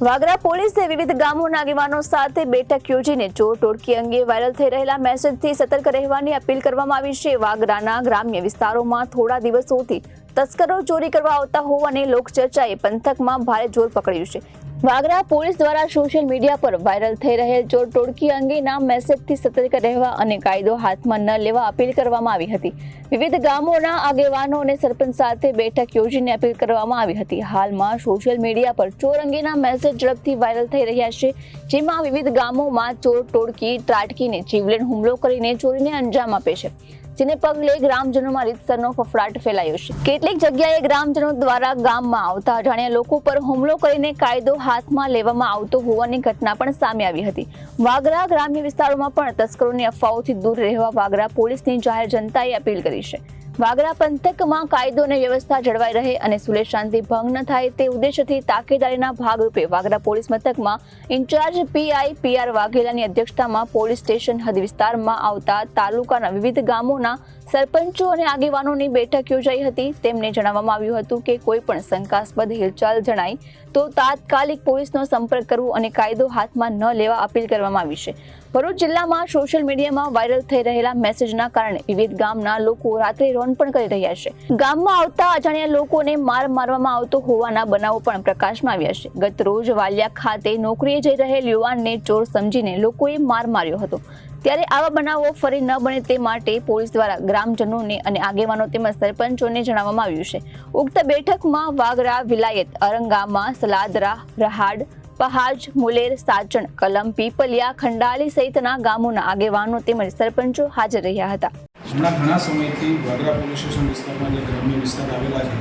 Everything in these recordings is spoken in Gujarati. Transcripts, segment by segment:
વાગરા પોલીસે વિવિધ ગામોના આગેવાનો સાથે બેઠક યોજીને ચોર ટોળકી અંગે વાયરલ થઈ રહેલા મેસેજથી સતર્ક રહેવાની અપીલ કરવામાં આવી છે। વાગરાના ગ્રામ્ય વિસ્તારોમાં થોડા દિવસોથી તસ્કરો ચોરી કરવા આવતા હોવાની લોકચર્ચાએ પંથકમાં ભારે જોર પકડ્યું છે। વાગરા પોલીસ દ્વારા સોશિયલ મીડિયા પર વાયરલ થઈ રહેલ ચોર ટોળકી અંગેના મેસેજથી સતર્ક રહેવા અને કાયદો હાથમાં ન લેવા અપીલ કરવામાં આવી હતી। વિવિધ ગામોના આગેવાનો અને સરપંચ સાથે બેઠક યોજીને અપીલ કરવામાં આવી હતી। હાલમાં સોશિયલ મીડિયા પર ચોર અંગેના મેસેજ ઝડપથી વાયરલ થઈ રહ્યા છે, જેમાં વિવિધ ગામોમાં ચોર ટોળકી ત્રાટકીને જીવલેણ હુમલો કરીને ચોરીને અંજામ આપે છે, જેને પગલે ગ્રામજનોમાં રીતસરનો ફફડાટ ફેલાયો છે। કેટલીક જગ્યાએ ગ્રામજનો દ્વારા ગામમાં આવતા અજાણ્યા લોકો પર હુમલો કરીને કાયદો હાથમાં લેવામાં આવતો હોવાની ઘટના પણ સામે આવી હતી। વાગરા ગ્રામ્ય વિસ્તારોમાં પણ તસ્કરોની અફવાઓથી દૂર રહેવા વાગરા પોલીસની જાહેર જનતાએ અપીલ કરી છે। વાગરા પંથકમાં કાયદો અને વ્યવસ્થા જળવાઈ રહે અને સુલેહ શાંતિ ભંગ ન થાય તે ઉદ્દેશથી તાકેદારીના ભાગરૂપે વાગરા પોલીસ મથકમાં ઇન્ચાર્જ પીઆઈ પીઆર વાઘેલાની અધ્યક્ષતામાં પોલીસ સ્ટેશન હદ વિસ્તારમાં આવતા તાલુકાના વિવિધ ગામોના સરપંચો અને આગેવાનોની બેઠક યોજાઈ હતી। તેમને જણાવવામાં આવ્યું હતું કે કોઈ પણ શંકાસ્પદ હિલચાલ જણાય તો તાત્કાલિક પોલીસનો સંપર્ક કરવો અને કાયદો હાથમાં ન લેવા અપીલ કરવામાં આવી છે। ભરૂચ જિલ્લામાં સોશિયલ મીડિયામાં વાયરલ થઈ રહેલા મેસેજના કારણે વિવિધ ગામના લોકો રાત્રે રોન પણ કરી રહ્યા છે। ગામમાં આવતા અજાણ્યા લોકોને મારવામાં આવતો હોવાના બનાવો પણ પ્રકાશમાં આવ્યા છે। ગત રોજ વાલિયા ખાતે નોકરીએ જઈ રહેલ યુવાનને ચોર સમજીને લોકોએ માર માર્યો હતો, ત્યારે આવા બનાવો ફરી ન બને તે માટે પોલીસ દ્વારા ગ્રામજનોને અને આગેવાનો તેમજ સરપંચોને જણાવવામાં આવ્યું છે। ઉક્ત બેઠકમાં વાગરા, વિલાયત, અરંગામા, સલાદરા, રહાડ, પહાજ, મુલેર, સાચણ, કલમ, પીપલિયા, ખંડાલી સહિતના ગામોના આગેવાનો તેમજ સરપંચો હાજર રહ્યા હતા। ઘણા સમયથી વાગરા પોલીસ સ્ટેશન વિસ્તારમાં જે ગ્રામ્ય વિસ્તાર આવેલા છે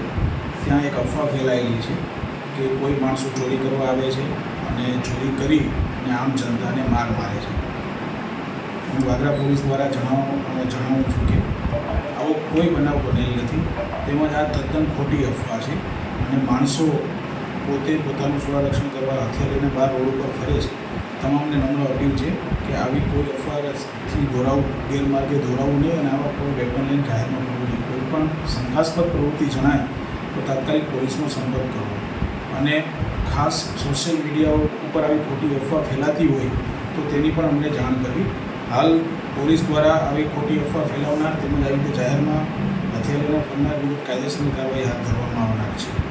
ત્યાં એક અફવા ફેલાયેલી છે કે કોઈ માણસો ચોરી કરવા આવે છે અને ચોરી કરી અને આમ જનતાને માર મારે છે। હું વાગરા પોલીસ દ્વારા જણાવું છું કે આવો કોઈ બનાવ બનેલ નથી, તેમજ આ તદ્દન ખોટી અફવા છે અને માણસો પોતે પોતાનું સ્વરક્ષણ કરવા હથિયાર લઈને બહાર રોડ ઉપર ફરે છે। તમામને નમ્ર અપીલ છે કે આવી કોઈ અફવાથી ગેરમાર્ગે દોરાવવું નહીં અને આવા કોઈ વેપન લઈને જાહેરમાં કરવું નહીં। કોઈ પણ શંકાસ્પદ પ્રવૃત્તિ જણાય તો તાત્કાલિક પોલીસનો સંપર્ક કરવો અને ખાસ સોશિયલ મીડિયા ઉપર આવી ખોટી અફવા ફેલાતી હોય તો તેની પણ અમને જાણ કરવી। હાલ પોલીસ દ્વારા આવી ખોટી અફવા ફેલાવનાર તેમજ આવી રીતે જાહેરમાં હથિયાર લઈને ફરનાર વિરુદ્ધ કાયદેસરની કાર્યવાહી હાથ ધરવામાં આવનાર છે।